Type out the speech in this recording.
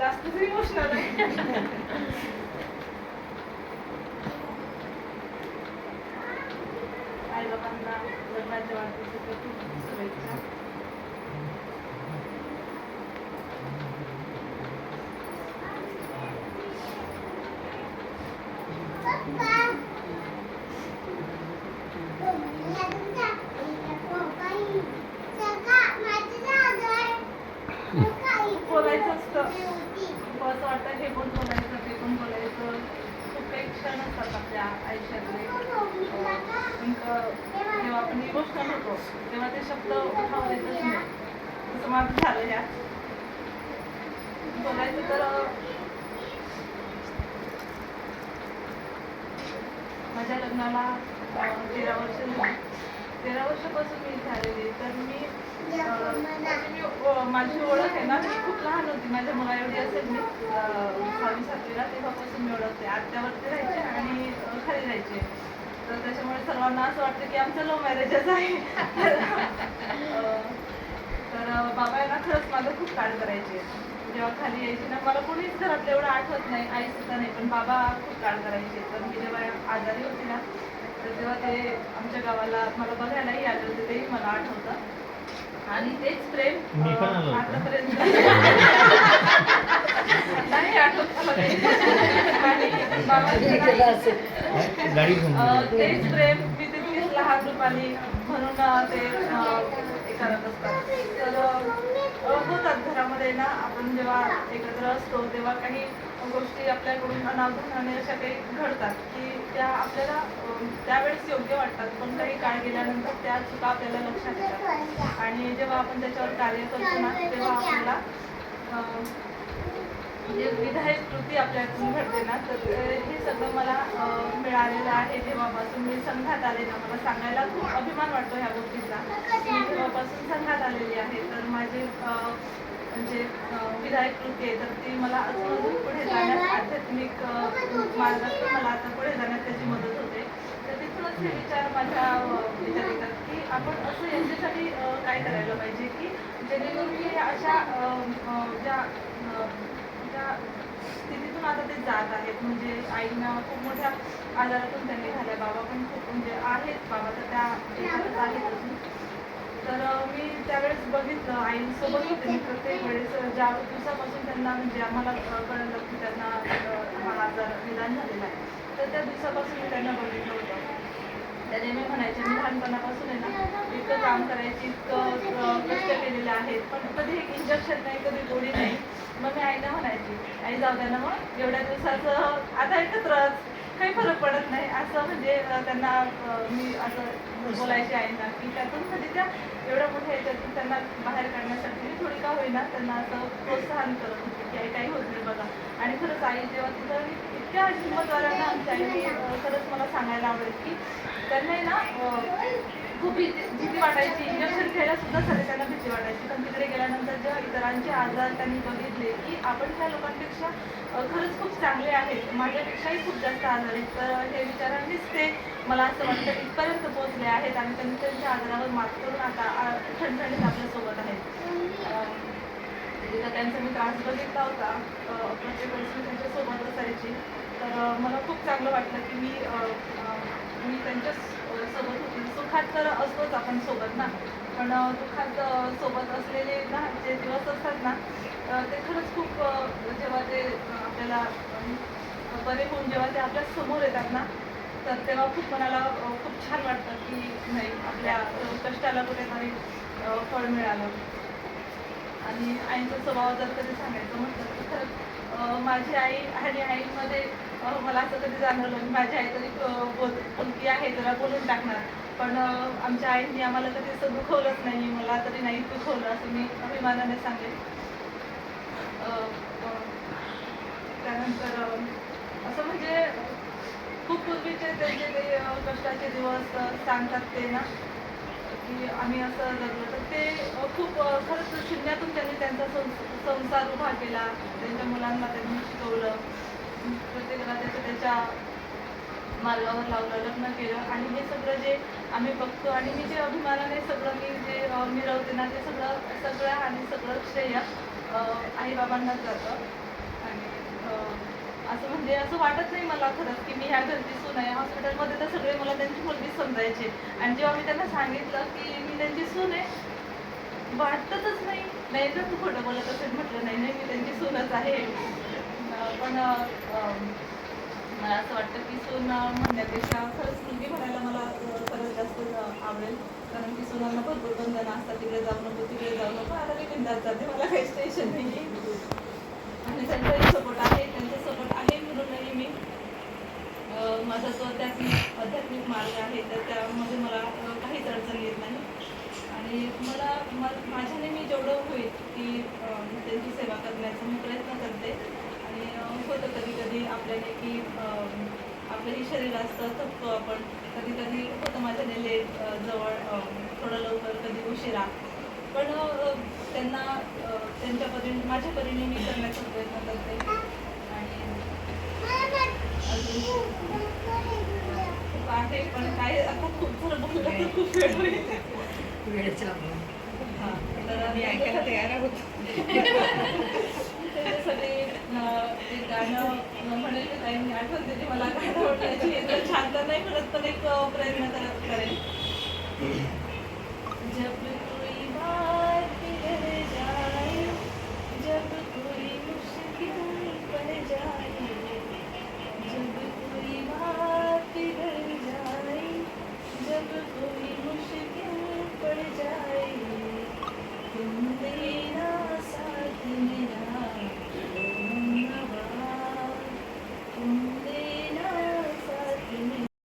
जास्तच इमोशनल आहे. आई बाबांना लग्नाच्या वाढदिवसाच्या खूप शुभेच्छा. बोलायचं असतं, खूप असं वाटतं हे पण बोलायचं ते पण बोलायचं. खूप काही क्षण असतात आपल्या आयुष्यातले. जेव्हा आपण इमोशनल होतो तेव्हा ते शब्द उठाव येतच नाही. तसं माझं झालं ह्या बोलायचं तर माझ्या लग्नाला 13 वर्ष झाली. 13 वर्षापासून मी झालेली. तर मी माझी ओळख आहे ना, मी खूप लहान होती. माझ्या मुला एवढी असेल मी 6वी 7वीला, तेव्हापासून मी ओळखते. आत्यावरती राहायचे आणि खाली राहायचे. तर त्याच्यामुळे सर्वांना असं वाटतं की आमचं लव्ह मॅरेजच आहे. तर बाबा आहे ना, खरंच माझं खूप काळ करायचे. जेव्हा खाली यायची ना, मला कोणीच घरातलं एवढं आठवत नाही, आई सुद्धा नाही, पण बाबा खूप काळ करायचे. तर मी जेव्हा आजारी होती ना, तर तेव्हा ते आमच्या गावाला मला बघायलाही आले होते, तेही मला आठवतं. आणि तेच प्रेम आतापर्यंत नाही आठवत मला ते. आणि तेच प्रेम मी तितकीच लहान रूपाने म्हणून ते करत असतात. तर होतात घरामध्ये ना, आपण जेव्हा एकत्र असतो तेव्हा काही गोष्टी आपल्याकडून अनावधानाने अशा काही घडतात की त्या आपल्याला त्यावेळेस योग्य वाटतात, पण काही काळ गेल्यानंतर त्या चुका आपल्याला लक्षात येतात. आणि जेव्हा आपण त्याच्यावर कार्य करतो ना, तेव्हा आपल्याला म्हणजे विधायक कृती आपल्याकडून घडते ना. तर हे सगळं मला मिळालेलं आहे जेव्हापासून मी संघात आले ना. मला सांगायला खूप अभिमान वाटतो ह्या गोष्टीचा. मी जेव्हापासून संघात आलेली आहे, तर माझी म्हणजे विधायक कृती आहे, तर ती मला अजून पुढे जाण्यास, आध्यात्मिक मार्गात मला आता पुढे जाण्यात त्याची मदत होते. तर तिथूनच हे विचार माझ्या विचार येतात की आपण असं यांच्यासाठी काय करायला पाहिजे की जेणेकरून की अशा ज्या स्थितीतून आता ते जात आहेत. म्हणजे आईना खूप मोठ्या आजारातून त्यांनी झाल्या, बाबा पण खूप म्हणजे आहेत, बाबा तर त्या याच्यातच आहेत अजून. तर मी त्यावेळेस बघितलं, आईसोबत होते मी प्रत्येक वेळेस. ज्या दिवसापासून त्यांना म्हणजे आम्हाला कळलं की त्यांना हा आजार निदान झालेला आहे, तर त्या दिवसापासून मी त्यांना बघितलं होतं. त्या नेहमी म्हणायचे, मी लहानपणापासून आहे ना इतकं काम करायची, इतकं कष्ट केलेले आहेत, पण कधी एक इंजेक्शन नाही, कधी गोळी नाही. मग मी आईला म्हणायची, आई जाऊ द्या ना, मग एवढ्या दिवसाचं आता एकत्रच, काही फरक पडत नाही असं. म्हणजे त्यांना मी असं बोलायचे आईंना की त्यातून कधी त्या एवढ्या मोठ्या याच्यातून त्यांना बाहेर काढण्यासाठी मी थोडी का होईना त्यांना असं प्रोत्साहन करत होते की आई काही होत नाही बघा. आणि खरंच आई जेव्हा तिथं इतक्या हिंमतवाल्यानं आमच्या आईने खरंच मला सांगायला आवडेल की त्यांना ना खूप भीती वाटायची. इंजेक्शन घ्यायला सुद्धा सगळे त्यांना भीती वाटायची. पण तिकडे गेल्यानंतर जेव्हा इतरांचे आजार त्यांनी बघितले की आपण त्या लोकांपेक्षा खरंच खूप चांगले आहेत, माझ्यापेक्षाही खूप जास्त आजार आहेत, तर हे विचारांनीच ते मला असं वाटतं इथपर्यंत पोहोचले आहेत आणि त्यांनी त्यांच्या आजारावर मात करून आता ठणठणीत आपल्यासोबत आहेत. तिथं त्यांचा मी त्रास बघितला होता, प्रत्येक वेळेस मी त्यांच्यासोबत असायची. तर मला खूप चांगलं वाटलं की मी त्यांच्या सोबत होती. सुखात तर असतोच आपण सोबत ना, पण दुःखात सोबत असलेले ना जे दिवस असतात ना, ते खरंच खूप जेव्हा ते आपल्याला बरे होऊन जेव्हा ते आपल्या समोर येतात ना, तर तेव्हा खूप मनाला खूप छान वाटतं की नाही, आपल्या कष्टाला कुठेतरी फळ मिळालं. आणि आईचा स्वभाव जर कधी सांगायचं म्हटलं तर खरंच माझी आई आणि आईमध्ये मला असं कधी जाणवलं की माझी आई तरी बोलकी आहे, जरा बोलून टाकणार, पण आमच्या आईने आम्हाला कधी असं दुखवलंच नाही, मला तरी नाही दुखवलं असं मी अभिमानाने सांगेन. त्यानंतर असं म्हणजे खूप पूर्वीचे त्यांचे ते कष्टाचे दिवस सांगतात ते ना की आम्ही असं जगलो, तर ते खूप खरंच शून्यातून त्यांनी त्यांचा संसार उभा केला. त्यांच्या मुलांना त्यांनी शिकवलं, प्रत्येकाला त्याच्या मार्गावर लावलं, लग्न केलं. आणि हे सगळं जे आम्ही बघतो आणि मी जे अभिमानाने सगळं मी जे मिळवते ना, ते सगळं आणि सगळं श्रेय आईबाबांनाच जातं. असं म्हणजे असं वाटत नाही मला खरंच की मी ह्या घरची सून आहे. हॉस्पिटलमध्ये तर सगळे मला त्यांची मुलगीच समजायचे आणि जेव्हा मी त्यांना सांगितलं की मी त्यांची सून आहे, वाटतच नाही. नाही तर तू खोटं बोलत असेल म्हटलं, नाही नाही मी त्यांची सूनच आहे. पण मला असं वाटतं की सून म्हणण्यापेक्षा खरंच मुलगी म्हणायला मला खरंच जास्त आवडेल. कारण की सुनांना भरपूर बंधनं असतात, तिकडे जाऊ नको तिकडे जाऊ नको. आता मी बिंदास जाते, मला काहीच टेन्शन नाही आहे. आणि त्यांचाही सपोर्ट आहे, त्यांचा सपोर्ट आहे म्हणूनही मी माझा जो आध्यात्मिक मार्ग आहे तर त्यामध्ये मला काहीच अडचण येत नाही. आणि मला माझ्याने मी जेवढं होईल की त्यांची सेवा करण्याचा मी प्रयत्न करते. आणि होतं कधी कधी आपल्याने की आपलंही शरीर असतं, थकतो आपण. कधी कधी होतं माझ्याने लेट, जवळ, थोडं लवकर, कधी उशिरा. पण त्यांना त्यांच्या परीने माझ्या परीने मी करण्याचा प्रयत्न करते. आणि अजून खूप आहे, पण काय आता खूप जर बोललं तर खूप वेळ होईल. वेळेचा हां, तर मी ऐकायला तयार आहोत. त्याच्यासाठी एक गाणं म्हणेल की ताईंनी आठवण दिली मला गाणं म्हणायची. तर छान तर नाही म्हणत, पण एक प्रयत्न करेल.